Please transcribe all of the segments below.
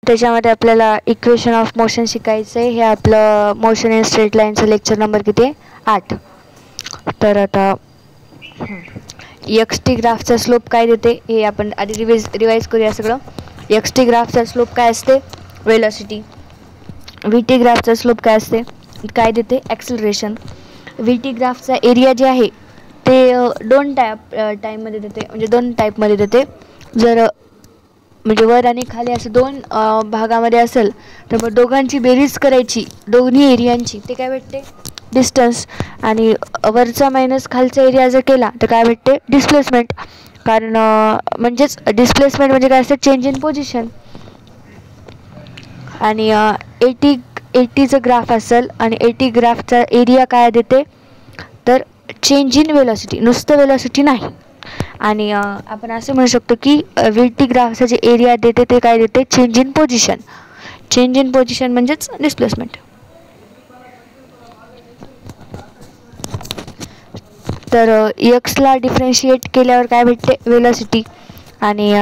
त्याच्यामध्ये आपल्याला equation of motion शिकायचं आहे. हे आपलं मोशन इन स्ट्रेट लाईनचं लेक्चर नंबर किती आहे? 8. तर आता एक्स टी ग्राफचा स्लोप काय देते हे आपण आधी रिवाइज करूया सगळं. एक्स टी ग्राफचा स्लोप काय असते? वेलॉसिटी. व्ही टी ग्राफचा स्लोप काय असते? काय देते? ॲक्सिलरेशन. व्ही टी ग्राफचा एरिया जे आहे ते दोन टाईपमध्ये देते, म्हणजे दोन टाईपमध्ये देते. जर म्हणजे वर आणि खाली असं दोन भागामध्ये असेल तर मग दोघांची बेरीज करायची, दोन्ही एरियांची, ते काय भेटते? डिस्टन्स. आणि वरचा मायनस खालचा एरिया जर केला तर काय भेटते? डिस्प्लेसमेंट. कारण म्हणजेच डिस्प्लेसमेंट म्हणजे काय असते? Change in position. आणि 80चं ग्राफ असेल आणि 80 ग्राफचा एरिया काय देते? तर चेंज इन वेलॉसिटी, नुसतं वेलॉसिटी नाही. आणि आपण असं म्हणू शकतो की व्ही टी ग्राफचा जे एरिया देते ते काय देते? Change in position. Change in position म्हणजेच डिस्प्लेसमेंट. तर एक्सला डिफरन्शिएट केल्यावर काय भेटते? वेलॉसिटी. आणि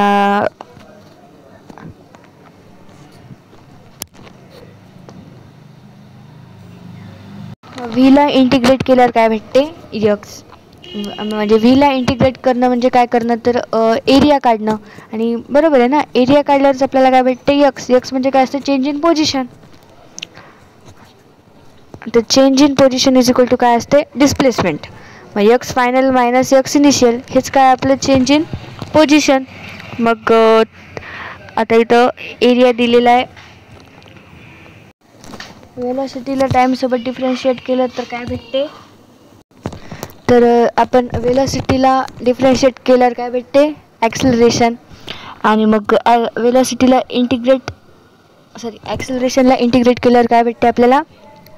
व्हीला इंटिग्रेट केल्यावर काय भेटते? एक्स. म्हणजे व्हीला इंटिग्रेट करणं म्हणजे काय करणं? तर एरिया काढणं. आणि बरोबर आहे ना, एरिया काढल्यावरच आपल्याला काय भेटते? एक्स. एक्स म्हणजे काय असते? Change in position. तर change in position is equal to काय असते? डिस्प्लेसमेंट. मग X final minus X initial हेच काय आपलं? Change in position. मग आता इथं एरिया दिलेला आहे. वेलॉसिटीला टाईमसोबत डिफरन्शिएट केलं तर काय भेटते? तर आपण वेलॉसिटीला डिफरन्शिएट केल्यावर काय भेटते? ॲक्सिलरेशन. आणि मग वेलॉसिटीला ॲक्सिलरेशनला इंटिग्रेट केल्यावर काय भेटते आपल्याला?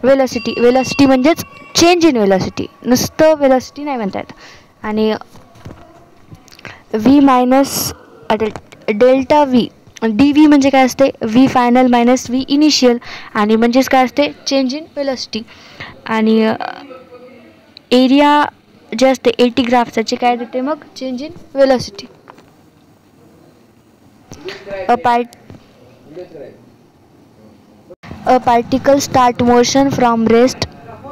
वेलॉसिटी. वेलॉसिटी म्हणजेच चेंज इन वेलॉसिटी, नुसतं वेलॉसिटी नाही म्हणता येत. आणि V minus delta V, D V म्हणजे काय असते? V final minus V initial. आणि म्हणजेच काय असते? Change in velocity. आणि एरिया जे असते 80 ग्राफचे काय देते मग? Change in velocity. A particle start motion from rest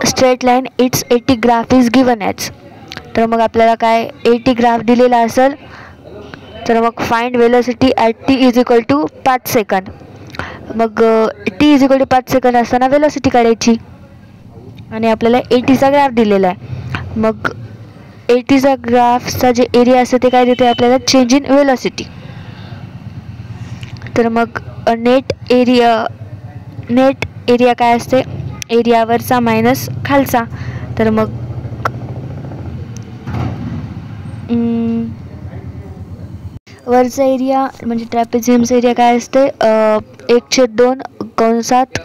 straight line, its 80 graph is given as. तर मग आपल्याला काय 80 ग्राफ दिलेला असेल तर मग find velocity at T is equal to 5 second. मग टी इज इक्वल टू 5 सेकंद असताना वेलोसिटी काढायची. आणि आपल्याला 80चा ग्राफ दिलेला आहे. मग 80चा ग्राफचा जे एरिया असते ते काय देते आपल्याला? Change in velocity. तर मग नेट एरिया काय असते? एरियावरचा मायनस खालचा. तर मग वरचा एरिया म्हणजे ट्रॅपेझियमचा एरिया काय असते? 1/2 कंसात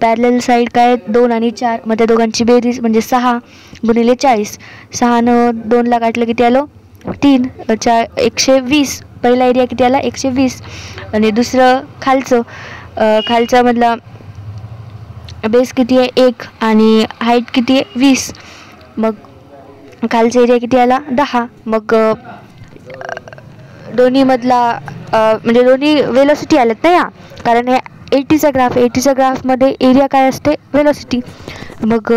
पॅरलल साईड काय 2 आणि 4, मग त्या दोघांची बेरीज म्हणजे 6 गुणिले 40. 6नं 2ला काटलं किती आलं? 3. 120. पहिला एरिया किती आला? 120. आणि दुसरं खालचा मधला बेस किती आहे? 1. आणि हाईट किती आहे? 20. मग खालचा एरिया किती आला? 10. मग दोन्हीमधला म्हणजे दोन्ही वेलोसिटी आल्यात ना या, कारण हे 80चा ग्राफ. 80च्या ग्राफमध्ये एरिया काय असते? वेलोसिटी. मग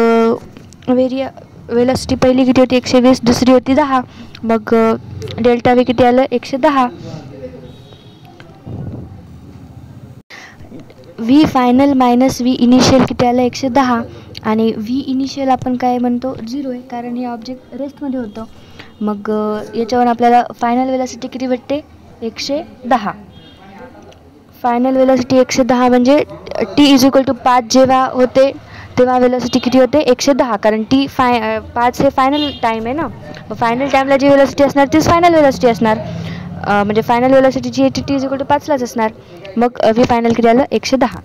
वेलोसिटी पहिली किती होती? 120. दुसरी होती 10. मग डेल्टा व्ही किती आलं? 110. V final minus V initial किती आलं? 110. आणि व्ही इनिशियल आपण काय म्हणतो? 0 आहे, कारण हे ऑब्जेक्ट रेस्टमध्ये होतं. मग याच्यावर आपल्याला फायनल वेलोसिटी किती भेटते? 110. फायनल वेलोसिटी 110 म्हणजे टी इज इक्वल टू 5 जेव्हा होते तेव्हा वेलोसिटी किती होते? 110. कारण 5 हे फायनल टाईम आहे ना. मग फायनल टाईमला जी वेलोसिटी असणार तीच फायनल वेलोसिटी असणार. म्हणजे फायनल वेलोसिटी जी टी इज इक्वल टू 5लाच असणार. मग व्ही फायनल किती आलं? 110.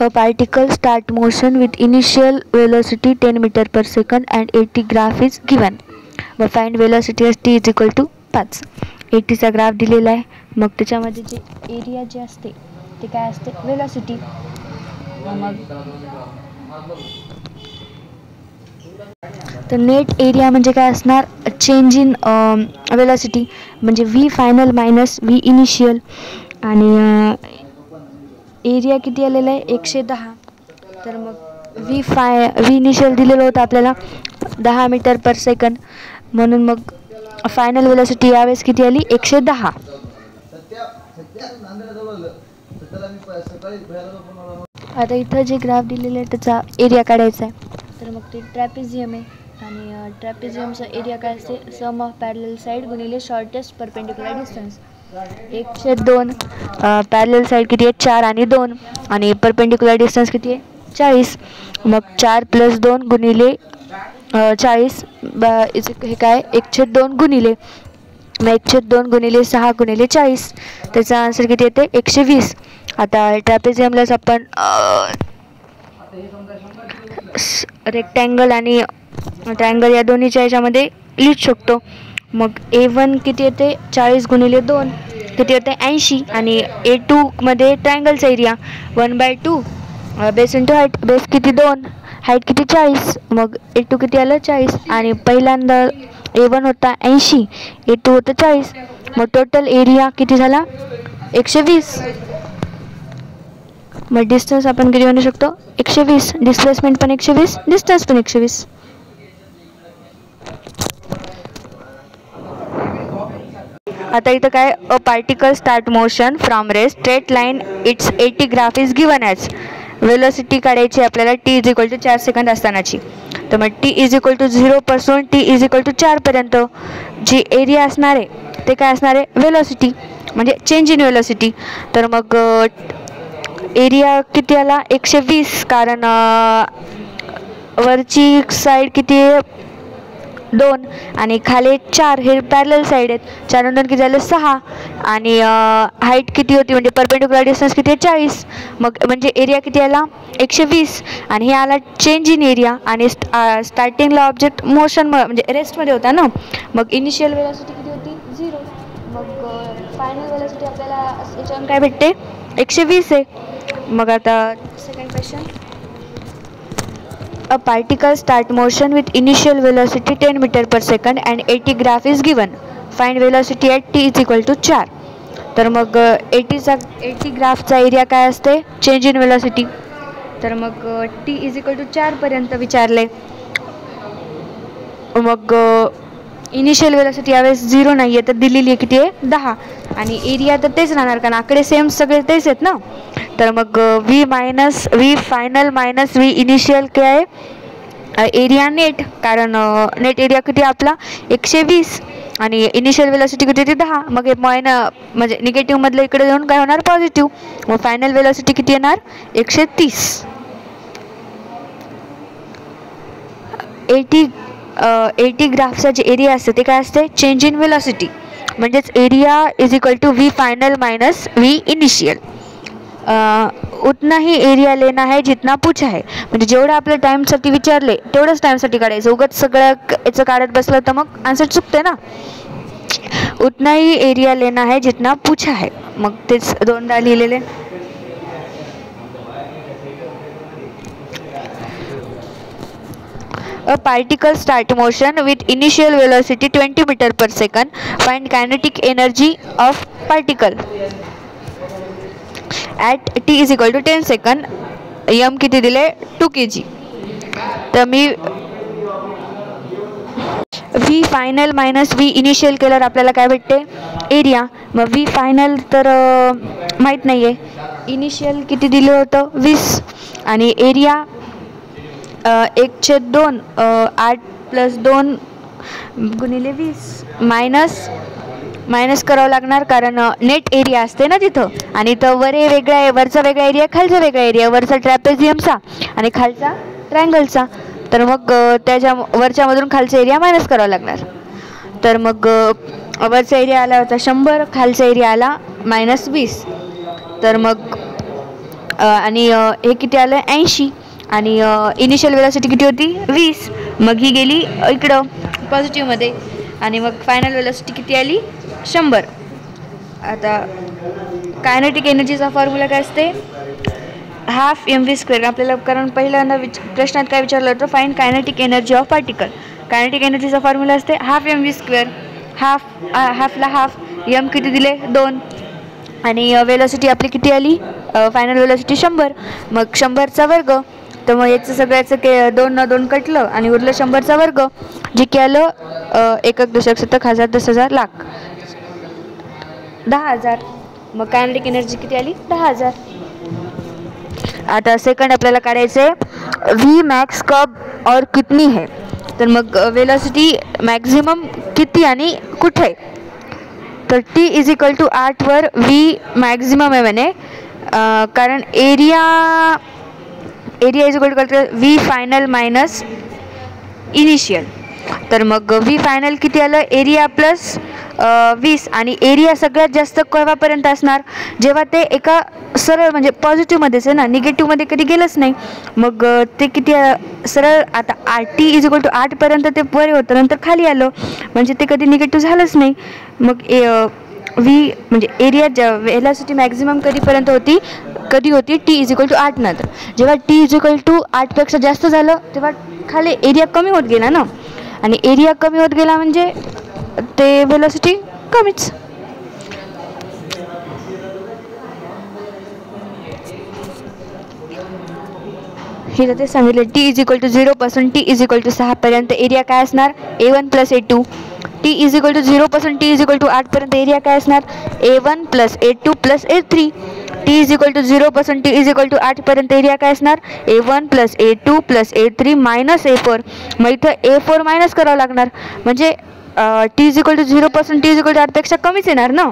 A particle start motion with initial velocity 10 meter per second and 80 graph is given. मग find velocity as t is equal to 5. 80चा graph दिलेला आहे. मग त्याच्यामध्ये जे एरिया जे असते ते काय असते? वेलोसिटी. मग तर नेट एरिया म्हणजे काय असणार, चेंज इन वेलॉसिटी म्हणजे V final minus V initial. आणि एरिया किती आलेला आहे 110. तर मग व्ही इनिशियल दिलेलं होतं आपल्याला 10 मीटर पर सेकंड, म्हणून मग फायनल वेलॉसिटी यावेळेस किती आली 110. आता इथं जे ग्राफ दिलेलं आहे त्याचा एरिया काढायचा आहे. तर मग ते ट्रॅपेझियम आहे आणि ट्रॅपेझियमचा एरिया काय असते, सम ऑफ पॅरलल साईड गुणिले shortest perpendicular distance. 1/2 parallel side किती आहे 4 आणि 2 आणि परपेंडिक्युलर डिस्टन्स किती आहे 40. मग 4 + 2 गुणिले 40 हे काय 1/2 गुणिले, मग 1/2 गुणिले 6 गुणिले 40, त्याचा आन्सर किती येते 120. आता ट्रॅपेझियमलाच आपण रेक्टँगल आणि ट्रायंगल या दोन्हीच्या याच्यामध्ये लिहू शकतो. मग A1 किती येते 40 गुणिले 2 किती येते 80 आणि A2 मध्ये ट्रायंगलचा area 1/2 base into height, base किती 2, हाईट किती 40, मग A2 किती आलं 40 आणि पहिल्यांदा A1 होता 80, A2 होतं 40, मग टोटल एरिया किती झाला 120. मग डिस्टन्स आपण किती म्हणू शकतो 120, डिस्प्लेसमेंट पण 120, डिस्टन्स पण 120. आता इथं काय, a particle start motion from rest straight line it's 80 graph is given as. Velocity काढायची आपल्याला t = 4 सेकंद असतानाची. तर मग t = 0 पासून t = 4 पर्यंत जी एरिया असणार आहे ते काय असणार आहे वेलोसिटी म्हणजे चेंज इन वेलोसिटी. तर मग एरिया किती आला 120, कारण वरची साईड किती 2 आणि खाली 4 हे पॅरलल साईड आहेत. 4 आणि 2 किती झालं 6 आणि हाईट किती होती म्हणजे परपेंडिक्युलर डिस्टन्स किती 40, मग म्हणजे एरिया किती आला 120 आणि हे आला चेंज इन एरिया. आणि स्टार्टिंगला ऑब्जेक्ट मोशन म्हणजे रेस्टमध्ये होता ना, मग इनिशियल वेलोसिटी किती होती 0, मग फायनल वेलोसिटी आपल्याला याच्यावर काय भेटते 120 आहे. मग आता second question, a particle start motion with initial velocity 10 meter per second and 80 graph is given. Find velocity at t = 4. तर मग 80 ग्राफचा एरिया काय असते चेंज इन वेलोसिटी. तर मग t = 4 पर्यंत विचारले. मग इनिशियल वेलोसिटी यावेळेस 0 नाही आहे तर दिलेली आहे किती आहे 10 आणि एरिया तर तेच राहणार कारण आकडे सेम सगळे तेच आहेत ना. तर मग V final minus V initial काय आहे एरिया नेट, कारण नेट एरिया किती आपला 120 आणि इनिशियल वेलोसिटी किती होती 10, मग हे म्हणजे निगेटिव्ह मधलं इकडे जाऊन काय होणार पॉझिटिव्ह, मग फायनल वेलोसिटी किती येणार 130. 80 ग्राफचा जे एरिया असते ते काय असते चेंज इन वेलोसिटी म्हणजेच area = V final minus V initial. उतना ही एरिया लेना है जितना पूछा है, म्हणजे जेवढं आपल्या टाईमसाठी विचारले तेवढंच टाईमसाठी काढायचं. उगाच सगळं याचं काढत बसलं तर मग आन्सर चुकते ना. उतना ही एरिया लेना है जितना पूछा है, मग तेच दोनदा लिहिलेले. A particle start motion with initial velocity 20 meter per second. Find kinetic energy of particle at t = 10 second. m किती दिले 2 kg. तर मी v final minus v initial केल्यावर आपल्याला काय भेटते एरिया. मग v फायनल तर माहीत नाही आहे, इनिशियल किती दिलं होतं 20 आणि एरिया 1/2 8 + 2 गुणिले 20 मायनस करावं लागणार कारण नेट एरिया असते ना तिथं आणि इथं वेगळा आहे, वरचा वेगळा एरिया खालचा वेगळा एरिया, वरचा ट्रॅपेझियमचा आणि खालचा ट्रायंगलचा. तर मग त्याच्या वरच्यामधून खालचा एरिया मायनस करावा लागणार. तर मग वरचा एरिया आला होता 100, खालचा एरिया आला -20. तर मग आणि हे किती आलं 80 आणि इनिशियल वेलोसिटी किती होती 20, मग ही गेली इकडं पॉझिटिव्हमध्ये आणि मग फायनल वेलोसिटी किती आली 100. आता कायनेटिक एनर्जीचा फॉर्म्युला काय असते 1/2 mv². आपल्याला कारण पहिल्यांदा प्रश्नात काय विचारलं होतं find kinetic energy of particle. Kinetic एनर्जीचा फॉर्म्युला असते हाफ mv². हाफला हाफ, m किती दिले 2, आणि वेलोसिटी आपली किती आली, फायनल वेलोसिटी 100. मग 100चा वर्ग, तर मग याचं सगळ्याचं 2 न 2 कटलं आणि उरलं 100चा वर्ग, जे की आलं एकक दशक शतक हजार 10,000 लाख 10,000. मग कायनेटिक एनर्जी किती आली 10,000. आता सेकंड आपल्याला काढायचं आहे व्ही मॅक्स कब और कितनी है. तर मग वेलोसिटी मॅक्झिमम किती आणि कुठे, तर t = 8 वर v मॅक्झिमम आहे म्हणे, कारण area v final minus initial. तर मग v फायनल किती आलं, एरिया प्लस 20, आणि एरिया सगळ्यात जास्त केव्हापर्यंत असणार, जेव्हा ते एका सरळ म्हणजे पॉझिटिव्हमध्येच आहे ना, निगेटिव्हमध्ये कधी गेलंच नाही. मग ते किती सरळ, आता t = 8पर्यंत ते वर होतं, नंतर खाली आलं म्हणजे ते कधी निगेटिव्ह झालंच नाही. मग व्ही म्हणजे एरिया वेलोसिटी मॅक्झिमम कधीपर्यंत होती, t = 8 नंतर. जेव्हा t = 8पेक्षा जास्त झालं तेव्हा खाली एरिया कमी होत गेला ना, आणि एरिया कमी होत गेला म्हणजे ते वेलोसिटी कमीच. हे ते सांगितले t = 0 पासून t = 6 पर्यंत एरिया काय असणार, a1 + a2. t = 0 पासून t = 8 पर्यंत एरिया काय असणार, a1 + a2 + a3. t = 0 पासून t = 8 पर्यंत एरिया काय असणार, a1 + a2 + a3 - a4. मग इथं a4 मायनस करावं लागणार, म्हणजे t = 0 पासून t = 8 पेक्षा कमीच येणार ना.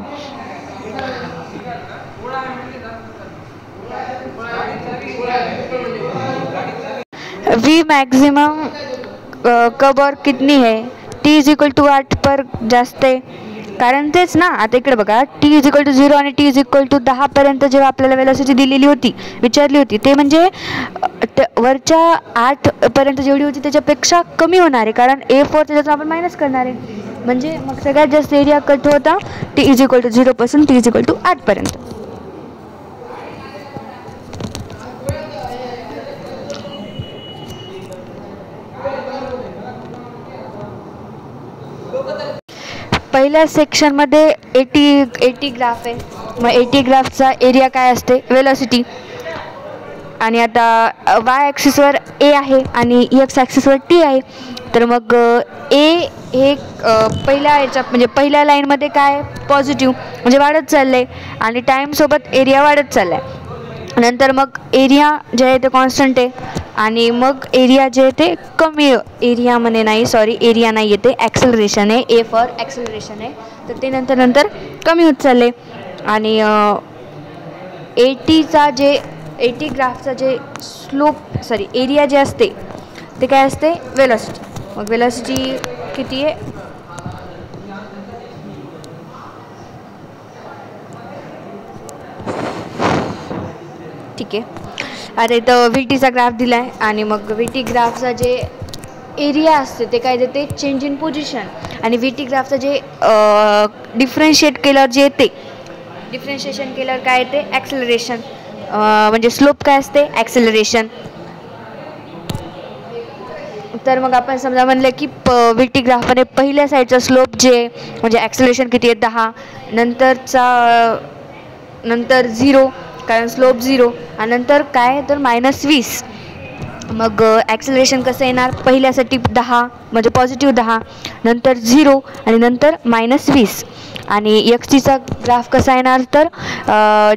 v मॅक्झिमम कब और कितनी है, t = 8 पर जास्त आहे, कारण तेच ना. आता इकडे बघा, t = 0 आणि t = 10 पर्यंत जेव्हा आपल्याला वेलोसिटी दिलेली होती, विचारली होती, ते म्हणजे वरच्या 8 पर्यंत जेवढी होती त्याच्यापेक्षा कमी होणार आहे, कारण a4 त्याच्यातून आपण मायनस करणार आहे. म्हणजे मग सगळ्यात जास्त एरिया कट होता t = 0 पासून t = 8 पर्यंत. पहिल्या सेक्शनमध्ये 80 ग्राफ आहे. मग 80 ग्राफचा एरिया काय असते, वेलोसिटी. आणि आता y ॲक्सिसवर a आहे आणि x ॲक्सिसवर t आहे. तर मग a हे पहिल्या याच्या म्हणजे पहिल्या लाईनमध्ये काय पॉझिटिव्ह म्हणजे वाढत चाललं आहे, आणि टाईमसोबत एरिया वाढत चालला आहे. नंतर मग एरिया जे आहे ते कॉन्स्टंट आहे, आणि मग एरिया जे आहे ते कमी, एरियामध्ये नाही, सॉरी एरिया नाही येते, ॲक्सेलरेशन आहे, ए फॉर ॲक्सेलरेशन आहे, तर ते नंतर कमी होत चालले. आणि 80 ग्राफचा जे एरिया जे असते ते काय असते, वेलोसिटी. मग वेलोसिटी किती आहे, ठीक आहे. आता इथं VTचा ग्राफ दिला आहे, आणि मग VT ग्राफचा जे एरिया असते ते काय देते, चेंज इन पोझिशन. आणि VT ग्राफचं जे डिफरन्शिएट केल्यावर जे येते, डिफरन्शिएशन केल्यावर काय येते, ॲक्सेलरेशन. म्हणजे स्लोप काय असते, ॲक्सेलरेशन. तर मग आपण समजा म्हणलं की VT ग्राफमध्ये पहिल्या साईडचा स्लोप जे म्हणजे ॲक्सेलरेशन किती आहे 10, नंतर 0, कारण स्लोप 0, आणि नंतर काय तर -20. मग ॲक्सेलरेशन कसं येणार, पहिल्यासाठी 10 म्हणजे पॉझिटिव्ह 10, नंतर 0, आणि नंतर -20. आणि XTचा ग्राफ कसा येणार, तर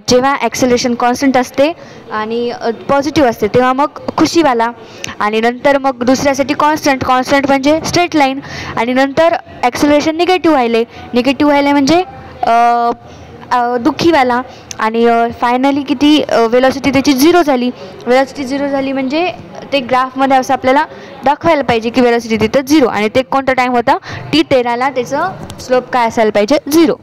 जेव्हा ॲक्सेलरेशन कॉन्स्टंट असते आणि पॉझिटिव्ह असते तेव्हा मग खुशीवाला, आणि नंतर मग दुसऱ्यासाठी कॉन्स्टंट म्हणजे स्ट्रेट लाईन, आणि नंतर ॲक्सेलरेशन निगेटिव्ह व्हायले म्हणजे दुःखीवाला. आणि फायनली किती वेलोसिटी त्याची 0 झाली. वेलोसिटी 0 झाली म्हणजे ते ग्राफमध्ये असं आपल्याला दाखवायला पाहिजे की वेलोसिटी तिथं 0, आणि ते कोणता टाईम होता, t13ला त्याचं स्लोप काय असायला पाहिजे, 0.